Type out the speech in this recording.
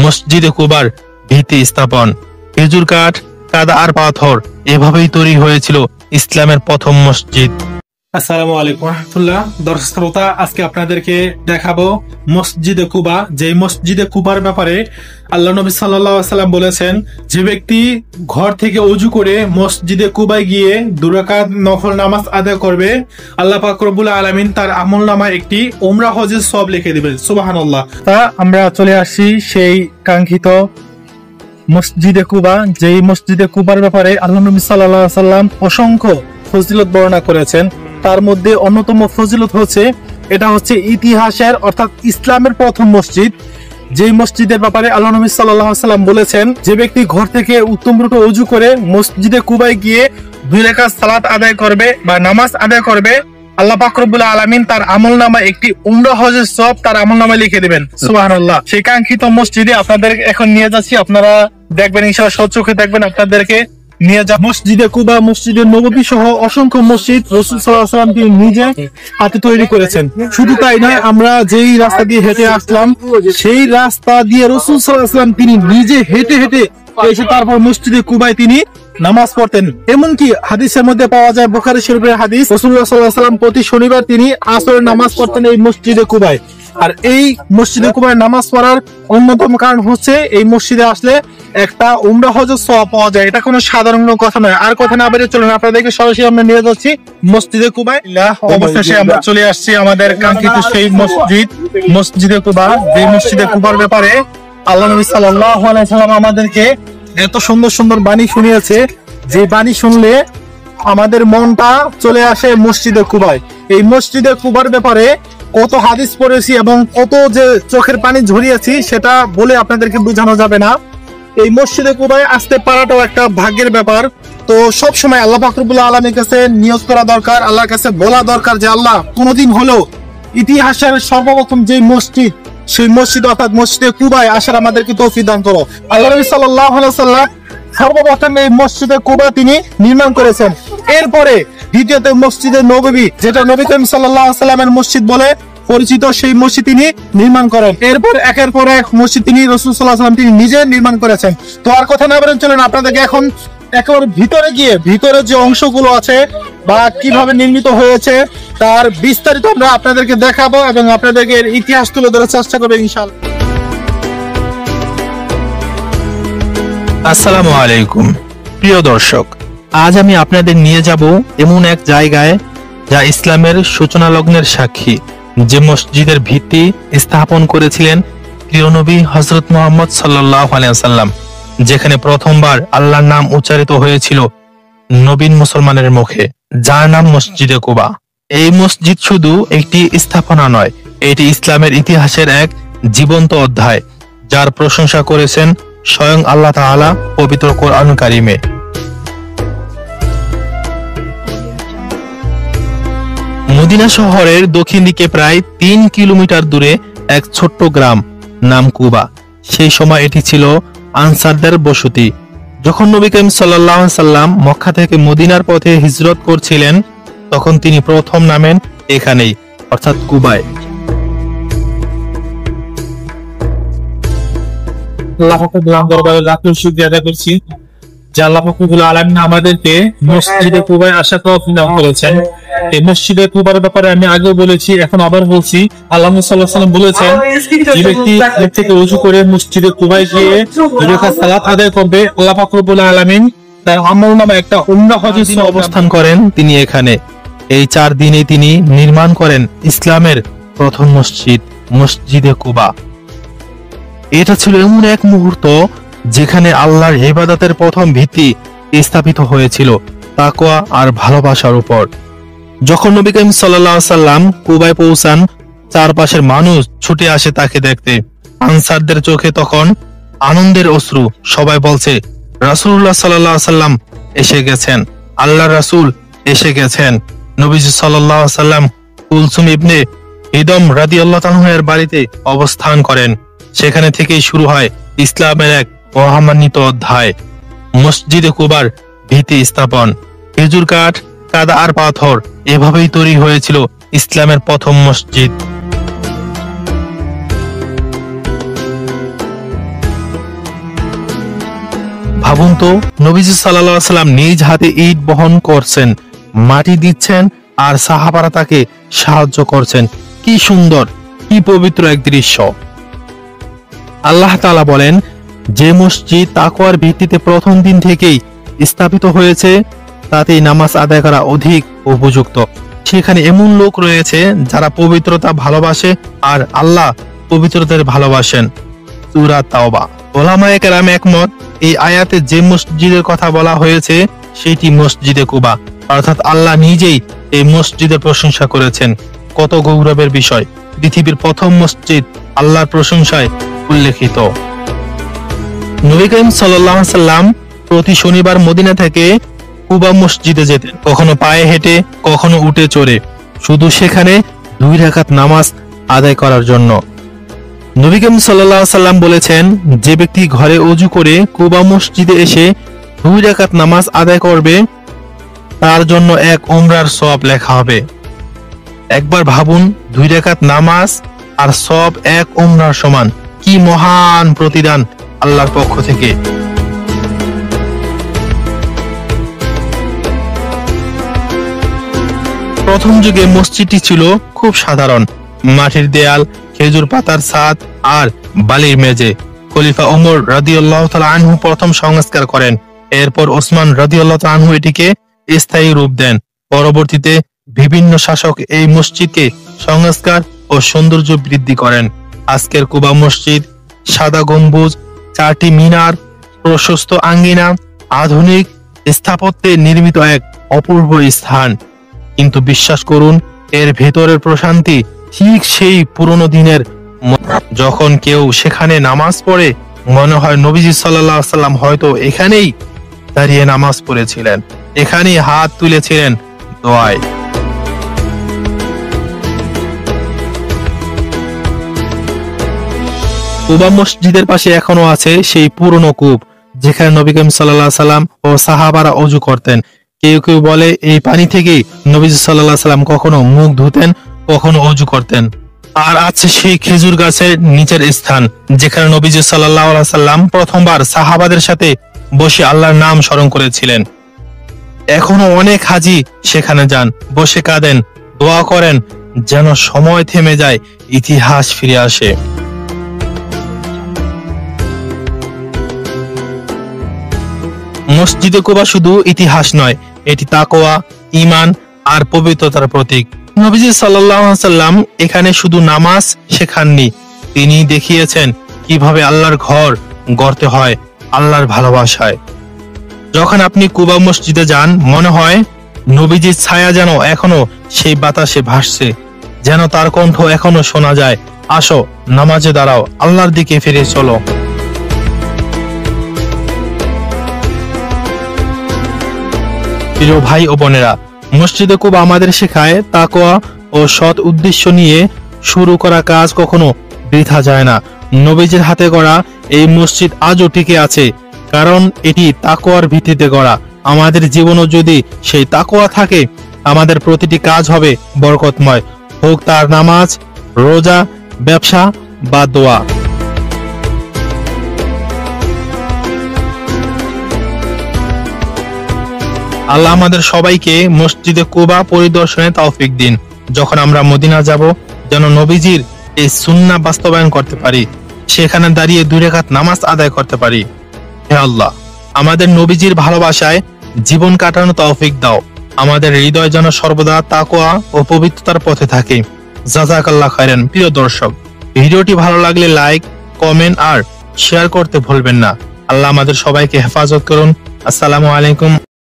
মসজিদে কুবার ভিত্তি স্থাপন। খেজুর কাঠ, কাদা আর পাথর এভাবেই তৈরি হয়েছিল ইসলামের প্রথম মসজিদ। আসসালামু আলাইকুম রাহমাতুল্লাহ। দর্শক শ্রোতা, আজকে আপনাদেরকে দেখাবো মসজিদে কুবা। যে মসজিদে কুবার ব্যাপারে আল্লাহ নবী সাল্লাল্লাহু আলাইহি ওয়াসাল্লাম বলেছেন, যে ব্যক্তি ঘর থেকে ওযু করে মসজিদে কুবায় গিয়ে 2 রাকাত নফল নামাজ আদায় করবে, আল্লাহ পাক রব্বুল আলামিন তার আমলনামায় একটি উমরা হজের সওয়াব লিখে দিবেন। সুবহানাল্লাহ। তা আমরা চলে আসি সেই কাঙ্ক্ষিত মসজিদে কুবা। যেই মসজিদে কুবার ব্যাপারে আল্লাহ নবী সাল্লাল্লাহু আলাইহি ওয়াসাল্লাম অসংখ্য ফজিলত বর্ণনা করেছেন। তার মধ্যে অন্যতম ফজিলত হচ্ছে, এটা হচ্ছে ইতিহাসের অর্থাৎ ইসলামের প্রথম মসজিদ। যেই মসজিদের ব্যাপারে আল্লাহ নবী সাল্লাল্লাহু আলাইহি ওয়াসাল্লাম বলেছেন, যে ব্যক্তি ঘর থেকে উত্তম রূপে ওযু করে মসজিদে কুবায় গিয়ে 2 রাকাত সালাত আদায় করবে বা নামাজ আদায় করবে, আল্লাহ পাক রব্বুল আলামিন তার আমলনামায় একটি উমরা হজের সওয়াব তার আমলনামায় লিখে দিবেন। সুবহানাল্লাহ। সেই কাঙ্ক্ষিত মসজিদে আপনাদের এখন নিয়ে যাচ্ছি, আপনারা দেখবেন ইনশাআল্লাহ, সচক্ষে দেখবেন। আপনাদেরকে নিয়ে যা মসজিদে কুবা, মসজিদে নববী সহ অসংখ্য মসজিদ রাসূল সাল্লাল্লাহু আলাইহি ওয়াসাল্লাম তিনি নিজে হাতে তৈরি করেছেন। শুধু তাই নয়, আমরা যেই রাস্তা দিয়ে হেঁটে আসলাম, সেই রাস্তা দিয়ে রাসূল সাল্লাল্লাহু আলাইহি ওয়াসাল্লাম তিনি নিজে হেঁটে হেঁটে এসে তারপর মসজিদে কুবায় তিনি নামাজ পড়তেন। এমনকি হাদিসের মধ্যে পাওয়া যায়, বুখারী শরীফের হাদিস, রাসূলুল্লাহ সাল্লাল্লাহু আলাইহি ওয়াসাল্লাম প্রতি শনিবার তিনি আসরের নামাজ পড়তেন এই মসজিদে কুবায়। আর এই মসজিদে কুবায় নামাজ পড়ার অন্যতম কারণ হচ্ছে, এই মসজিদে আসলে একটা উমরা হজের সওয়াব পাওয়া যায়। এটা কোনো সাধারণ কথা নয়। আর কথা না বেরিয়ে চলুন, আপনাদেরকে সরাসরি আমরা নিয়ে যাচ্ছি মসজিদে কুবায়। অবশেষে আমরা চলে আসছি আমাদের কাঙ্ক্ষিত সেই মসজিদ, মসজিদে কুবা। যে মসজিদে কুবার ব্যাপারে আল্লাহ নবী সাল্লাল্লাহু আলাইহি ওয়াসাল্লাম আমাদেরকে এত সুন্দর সুন্দর বাণী শুনিয়েছে, যে বাণী শুনলে আমাদের মনটা চলে আসে মসজিদে কুবায়। এই মসজিদে কুবার ব্যাপারে কত হাদিস পড়েছি এবং কত যে চোখের পানি ঝরিয়েছি, সেটা বলে আপনাদেরকে বোঝানো যাবে না। এই মসজিদে কুবায় আসতে পারাটাও একটা ভাগ্যের ব্যাপার। তো সব সময় আল্লাহ পাক রব্বুল আলামিনের কাছে নিয়ত করা দরকার, আল্লাহর কাছে বলা দরকার যে, আল্লাহ কোনোদিন হলেও ইতিহাসের সর্বপ্রথম যে মসজিদ, সেই মসজিদ অর্থাৎ মসজিদে কুবায় আসার আমাদেরকে তৌফিক দান করো। আল্লাহ নবী সাল্লাল্লাহু আলাইহি ওয়াসাল্লাম সর্বপ্রথম এই মসজিদে কুবা তিনি নির্মাণ করেছেন। এরপরে দ্বিতীয়ত মসজিদে নববী, যেটা নবী করিম সাল্লাল্লাহু আলাইহি ওয়াসাল্লামের মসজিদ বলে পরিচিত, সেই মসজিদ তিনি নির্মাণ করেন। এরপর একের পর এক মসজিদ তিনি রাসূল সাল্লাল্লাহু আলাইহি ওয়াসাল্লাম তিনি নিজে নির্মাণ করেছেন। তো আর কথা না বলেন, চলেন আপনাদেরকে এখন একেবারে ভিতরে গিয়ে ভিতরে যে অংশগুলো আছে বা কিভাবে নির্মিত হয়েছে তার বিস্তারিত আমরা আপনাদেরকে দেখাবো এবং আপনাদেরকে এর ইতিহাস তুলে ধরার চেষ্টা করবো ইনশাআল্লাহ। আসসালামু আলাইকুম প্রিয় দর্শক, আজ আমি আপনাদের নিয়ে যাব এমন এক জায়গায় যা ইসলামের সূচনা লগ্নের সাক্ষী, যে মসজিদের ভিত্তি স্থাপন করেছিলেন প্রিয় নবী হযরত মুহাম্মদ সাল্লাল্লাহু আলাইহি ওয়াসাল্লাম, যেখানে প্রথমবার আল্লাহর নাম উচ্চারিত হয়েছিল নবীন মুসলমানের মুখে, যার নাম মসজিদে কুবা। এই মসজিদ শুধু একটি স্থাপনা নয়, এটি ইসলামের ইতিহাসের এক জীবন্ত অধ্যায়, যার প্রশংসা করেছেন স্বয়ং আল্লাহ তাআলা পবিত্র কোরআন কারিমে। মদিনা শহরের দক্ষিণ দিকে প্রায় 3 কিলোমিটার দূরে এক ছোট্ট গ্রাম নাম কুবা। সেই সময় এটি ছিল আনসারদের বসতি। যখন নবী করিম সাল্লাল্লাহু আলাইহি ওয়াসাল্লাম মক্কা থেকে মদিনার পথে হিজরত করছিলেন, তখন তিনি প্রথম নামেন এখানেই, অর্থাৎ কুবায়। আল্লাহ পাকের দরবারে লাখো শুকরিয়া আদায় করছি যে আল্লাহ পাক রব্বুল আলামিন আমাদেরকে মসজিদে কুবায় আসার তৌফিক দান করেছেন। এই মসজিদে কুবার ব্যাপারে আমি আগেও বলেছি, এখন আবার বলছি। আল্লাহ সাল্লাল্লাহু আলাইহি ওয়াসাল্লাম বলেছেন, যে ব্যক্তি ঘর থেকে ওযু করে মসজিদে কুবায় গিয়ে 2 রাকাত সালাত আদায় করবে, আল্লাহ পাক রব্বুল আলামিন তার আমলনামায় একটা উমরা হজের সওয়াব অবস্থান করেন তিনি এখানে। এই 4 দিনে তিনি নির্মাণ করেন ইসলামের প্রথম মসজিদ, মসজিদে কুবা। এটা ছিল এমন এক মুহূর্ত যেখানে আল্লাহর ইবাদতের প্রথম ভিত্তি স্থাপিত হয়েছিল তাকওয়া আর ভালোবাসার উপর। যখন নবী করিম সাল্লাল্লাহু আলাইহি ওয়াসাল্লাম কুবায় পৌঁছান, চারপাশের মানুষ ছুটে আসে তাকে দেখতে। আনসারদের চোখে তখন আনন্দের অশ্রু। সবাই বলছে, রাসূলুল্লাহ সাল্লাল্লাহু আলাইহি ওয়াসাল্লাম এসে গেছেন, আল্লাহর রাসূল এসে গেছেন। নবীজি সাল্লাল্লাহু আলাইহি ওয়াসাল্লাম কুলসুম ইবনে হিদম রাদিয়াল্লাহু তাআলা এর বাড়িতে অবস্থান করেন। সেখানে থেকেই শুরু হয় ইসলামের এক মহামান্বিত অধ্যায়, মসজিদে কুবার ভিত্তি স্থাপন। খেজুর কাঠ, কাদা আর পাথর এভাবেই তৈরি হয়েছিল ইসলামের প্রথম মসজিদ। ভাবুন তো, নবীজি সাল্লাল্লাহু আলাইহি সাল্লাম নিজ হাতে ইট বহন করছেন, মাটি দিচ্ছেন, আর সাহাবারা তাকে সাহায্য করছেন। কি সুন্দর, কি পবিত্র এক দৃশ্য। আল্লাহ তাআলা বলেন, যে মসজিদ তাকওয়ার ভিত্তিতে প্রথম দিন থেকেই স্থাপিত হয়েছে তাতেই নামাজ আদায় করা অধিক উপযুক্ত। সেখানে এমন লোক রয়েছে যারা পবিত্রতা ভালোবাসে আর আল্লাহ পবিত্রতার ভালোবাসেন। সূরা তাওবা। উলামায়ে কেরাম একমত, এই আয়াতে যে মসজিদের কথা বলা হয়েছে সেটি মসজিদে কুবা, অর্থাৎ আল্লাহ নিজেই এই মসজিদের প্রশংসা করেছেন। কত গৌরবের বিষয়, পৃথিবীর প্রথম মসজিদ আল্লাহর প্রশংসায় উল্লেখিত। নবী করিম সাল্লাল্লাহু আলাইহি সাল্লাম প্রতি শনিবার মদিনা থেকে কুবা মসজিদে যেতেন, কখনো পায়ে হেঁটে, কখনো উটে চড়ে, শুধু সেখানে 2 রাকাত নামাজ আদায় করার জন্য। নবী করিম সাল্লাল্লাহু আলাইহি সাল্লাম বলেছেন, যে ব্যক্তি ঘরে ওযু করে কুবা মসজিদে এসে 2 রাকাত নামাজ আদায় করবে তার জন্য 1 উমরার সওয়াব লেখা হবে। একবার ভাবুন, 2 রাকাত নামাজ আর সওয়াব 1 উমরার সমান। কি মহান প্রতিদান আল্লাহর পক্ষ থেকে। প্রথম যুগে মসজিদটি ছিল খুব সাধারণ, মাটির দেয়াল, খেজুর পাতার ছাদ আর বালির মেঝে। খলিফা ওমর রাদিয়াল্লাহু তাআলা আনহু প্রথম সংস্কার করেন, এরপর ওসমান রাদিয়াল্লাহু তাআলা আনহু এটিকে স্থায়ী রূপ দেন। পরবর্তীতে বিভিন্ন শাসক এই মসজিদকে সংস্কার ও সৌন্দর্য বৃদ্ধি করেন। আজকের কুবা মসজিদ সাদা গম্বুজ, 4টি মিনার, প্রশস্ত আঙ্গিনা, আধুনিক স্থাপত্যে নির্মিত এক অপূর্ব স্থান। কিন্তু বিশ্বাস করুন, এর ভেতরের প্রশান্তি ঠিক সেই পুরনো দিনের। যখন কেউ সেখানে নামাজ পড়ে মনে হয় নবীজি সাল্লাল্লাহু আলাইহি সাল্লাম হয়তো এখানেই দাঁড়িয়ে নামাজ পড়েছিলেন, এখানেই হাত তুলেছিলেন দোয়ায়। কুবা মসজিদের পাশে এখনো আছে সেই পুরনো কূপ, যেখানে নবী করিম সাল্লাল্লাহু আলাইহি সাল্লাম ও সাহাবারা ওযু করতেন। কেউ কেউ বলে এই পানি থেকেই নবীজি সাল্লাল্লাহু আলাইহি সাল্লাম কখনো মুখ ধুতেন, কখনো ওযু করতেন। আর আছে সেই খেজুর গাছের নিচের স্থান, যেখানে নবীজি সাল্লাল্লাহু আলাইহি সাল্লাম প্রথমবার সাহাবাদের সাথে বসে আল্লাহর নাম স্মরণ করেছিলেন। এখনো অনেক হাজী সেখানে যান, বসে কাঁদেন, দোয়া করেন, যেন সময় থেমে যায়, ইতিহাস ফিরে আসে। মসজিদে কুবা শুধু ইতিহাস নয়, এটি তাকওয়া, ঈমান আর পবিত্রতার প্রতীক। নবীজি সাল্লাল্লাহু আলাইহি সাল্লাম এখানে শুধু নামাজ শেখাননি, তিনি দেখিয়েছেন কিভাবে আল্লাহর ঘর গড়তে হয় আল্লাহর ভালোবাসায়। যখন আপনি কুবা মসজিদে যান, মনে হয় নবীজির ছায়া যেন এখনো সেই বাতাসে ভাসছে, যেন তার কণ্ঠ এখনো শোনা যায়, আসো নামাজে দাঁড়াও, আল্লাহর দিকে ফিরে চলো। প্রিয় ভাই ও বোনেরা, মসজিদে কুবা আমাদের শেখায় তাকওয়া ও সৎ উদ্দেশ্য নিয়ে শুরু করা কাজ কখনো বৃথা যায় না। নবীজির হাতে গড়া এই মসজিদ আজও টিকে আছে, কারণ এটি তাকওয়ার ভিত্তিতে গড়া। আমাদের জীবনও যদি সেই তাকওয়া থাকে, আমাদের প্রতিটি কাজ হবে বরকতময়, হোক তার নামাজ, রোজা, ব্যবসা বা দোয়া। আল্লাহ আমাদের সবাইকে মসজিদে কুবা পরিদর্শনে তৌফিক দিন। যখন আমরা মদিনা যাব, যেন নবীজির এই সুন্নাহ বাস্তবায়ন করতে পারি, সেখানে দাঁড়িয়ে 2 রাকাত নামাজ আদায় করতে পারি। হে আল্লাহ, আমাদের নবীজির ভালোবাসায় জীবন কাটানো তৌফিক দাও। আমাদের হৃদয় যেন সর্বদা তাকওয়া ও পবিত্রতার পথে থাকে। জাযাকাল্লাহ খাইরান। প্রিয় দর্শক, ভিডিওটি ভালো লাগলে লাইক, কমেন্ট আর শেয়ার করতে ভুলবেন না। আল্লাহ আমাদের সবাইকে হেফাজত করুন। আসসালামু আলাইকুম।